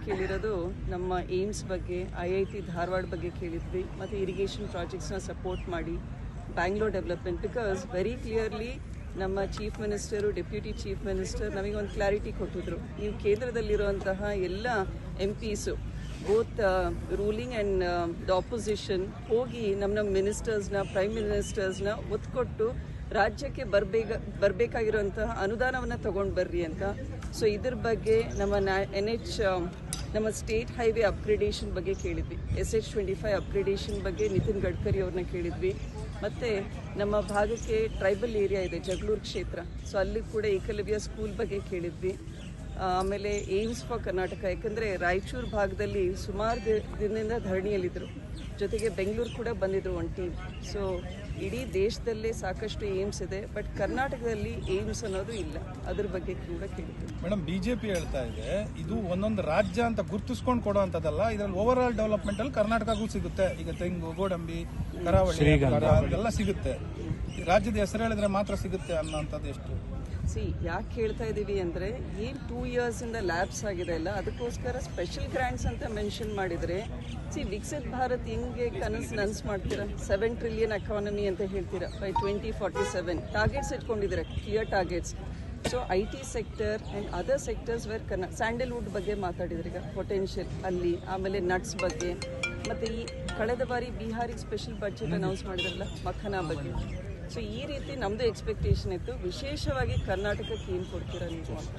ಕೇಳಿರೋದು ನಮ್ಮ ಏಮ್ಸ್ ಬಗ್ಗೆ, IIT ಧಾರವಾಡ ಬಗ್ಗೆ ಕೇಳಿದ್ವಿ, ಮತ್ತು ಇರಿಗೇಷನ್ ಪ್ರಾಜೆಕ್ಟ್ಸ್ನ ಸಪೋರ್ಟ್ ಮಾಡಿ Bangalore development. Because very clearly ನಮ್ಮ chief minister, deputy chief minister ನಮಗೆ ಒಂದು ಕ್ಲಾರಿಟಿ ಕೊಟ್ಟಿದ್ರು. ನೀವು ಕೇಂದ್ರದಲ್ಲಿರುವಂತಹ ಎಲ್ಲ MPs both ruling and the opposition ಹೋಗಿ ನಮ್ಮ ಮಿನಿಸ್ಟರ್ಸ್ನ, ಪ್ರೈಮ್ ಮಿನಿಸ್ಟರ್ಸ್ನ ಒತ್ತು ಕೊಟ್ಟು ರಾಜ್ಯಕ್ಕೆ ಬರಬೇಕಾಗಿರುವಂತಹ ಅನುದಾನವನ್ನು ತಗೊಂಡು ಬರ್ರಿ ಅಂತ. ಸೊ ಇದ್ರ ಬಗ್ಗೆ ನಮ್ಮ ನಮ್ಮ ಸ್ಟೇಟ್ ಹೈವೇ ಅಪ್ಗ್ರೇಡೇಷನ್ ಬಗ್ಗೆ ಕೇಳಿದ್ವಿ, SH25 ಅಪ್ಗ್ರೇಡೇಷನ್ ಬಗ್ಗೆ ನಿತಿನ್ ಗಡ್ಕರಿ ಅವ್ರನ್ನ ಕೇಳಿದ್ವಿ. ಮತ್ತು ನಮ್ಮ ಭಾಗಕ್ಕೆ ಟ್ರೈಬಲ್ ಏರಿಯಾ ಇದೆ, ಜಗಳೂರು ಕ್ಷೇತ್ರ, ಸೊ ಅಲ್ಲಿ ಕೂಡ ಏಕಲವ್ಯ ಸ್ಕೂಲ್ ಬಗ್ಗೆ ಕೇಳಿದ್ವಿ. ಆಮೇಲೆ ಏಮ್ಸ್ ಫಾರ್ ಕರ್ನಾಟಕ, ಯಾಕಂದರೆ ರಾಯಚೂರು ಭಾಗದಲ್ಲಿ ಸುಮಾರು ದಿನದಿಂದ ಧರಣಿಯಲ್ಲಿದ್ದರು, ಜೊತೆಗೆ ಬೆಂಗಳೂರು ಕೂಡ ಬಂದಿದ್ರು ಒಂದು ಟೀಮ್. ಸೊ ಇಡೀ ದೇಶದಲ್ಲೇ ಸಾಕಷ್ಟು ಏಮ್ಸ್ ಇದೆ, ಬಟ್ ಕರ್ನಾಟಕದಲ್ಲಿ ಏಮ್ಸ್ ಅನ್ನೋದು ಇಲ್ಲ, ಅದ್ರ ಬಗ್ಗೆ ಕೂಡ ಕೇಳಿದ್ರು. ಮೇಡಮ್, BJP ಹೇಳ್ತಾ ಇದೆ ಇದು ಒಂದೊಂದು ರಾಜ್ಯ ಅಂತ ಗುರುತಿಸ್ಕೊಂಡು ಕೊಡೋ ಅಂಥದ್ದಲ್ಲ, ಇದರಲ್ಲಿ ಓವರ್ ಆಲ್ ಡೆವಲಪ್ಮೆಂಟಲ್ಲಿ ಕರ್ನಾಟಕಗೂ ಸಿಗುತ್ತೆ. ಈಗ ತೆಂಗು, ಗೋಡಂಬಿ, ಕರಾವಳಿ ಅದೆಲ್ಲ ಸಿಗುತ್ತೆ, ರಾಜ್ಯದ ಹೆಸರು ಹೇಳಿದ್ರೆ ಮಾತ್ರ ಸಿಗುತ್ತೆ ಅನ್ನೋಂಥದ್ದು ಎಷ್ಟು? ಯಾಕೆ ಹೇಳ್ತಾ ಇದ್ದೀವಿ ಅಂದರೆ, ಏನು 2 ಇಯರ್ಸಿಂದ ಲ್ಯಾಬ್ಸ್ ಆಗಿದೆ ಅಲ್ಲ, ಅದಕ್ಕೋಸ್ಕರ ಸ್ಪೆಷಲ್ ಗ್ರ್ಯಾಂಟ್ಸ್ ಅಂತ ಮೆನ್ಷನ್ ಮಾಡಿದರೆ, ವಿಕಸಿತ್ ಭಾರತ್ ಹೆಂಗೆ ನನಸು ಮಾಡ್ತೀರಾ? 7 ಟ್ರಿಲಿಯನ್ ಎಕಾನಮಿ ಅಂತ ಹೇಳ್ತೀರಾ ಬೈ 2047. ಟಾರ್ಗೆಟ್ಸ್ ಇಟ್ಕೊಂಡಿದ್ದೀರಾ, clear targets. So IT sector and other sectors where Sandalwood ಬಗ್ಗೆ ಮಾತಾಡಿದ್ರೆ ಈಗ ಪೊಟೆನ್ಷಿಯಲ್ ಅಲ್ಲಿ, ಆಮೇಲೆ ನಟ್ಸ್ ಬಗ್ಗೆ, ಮತ್ತು ಈ ಕಳೆದ ಬಾರಿ ಬಿಹಾರಿಗೆ ಸ್ಪೆಷಲ್ ಬಡ್ಜೆಟ್ ಅನೌನ್ಸ್ ಮಾಡಿದ್ರಲ್ಲ ಮಖನಾ ಬಗ್ಗೆ. ಸೊ ಈ ರೀತಿ ನಮ್ಮದು ಎಕ್ಸ್ಪೆಕ್ಟೇಷನ್ ಇತ್ತು, ವಿಶೇಷವಾಗಿ ಕರ್ನಾಟಕಕ್ಕೆ ಏನು ಕೊಡ್ತೀರಾ ನೀವು ಅಂತ.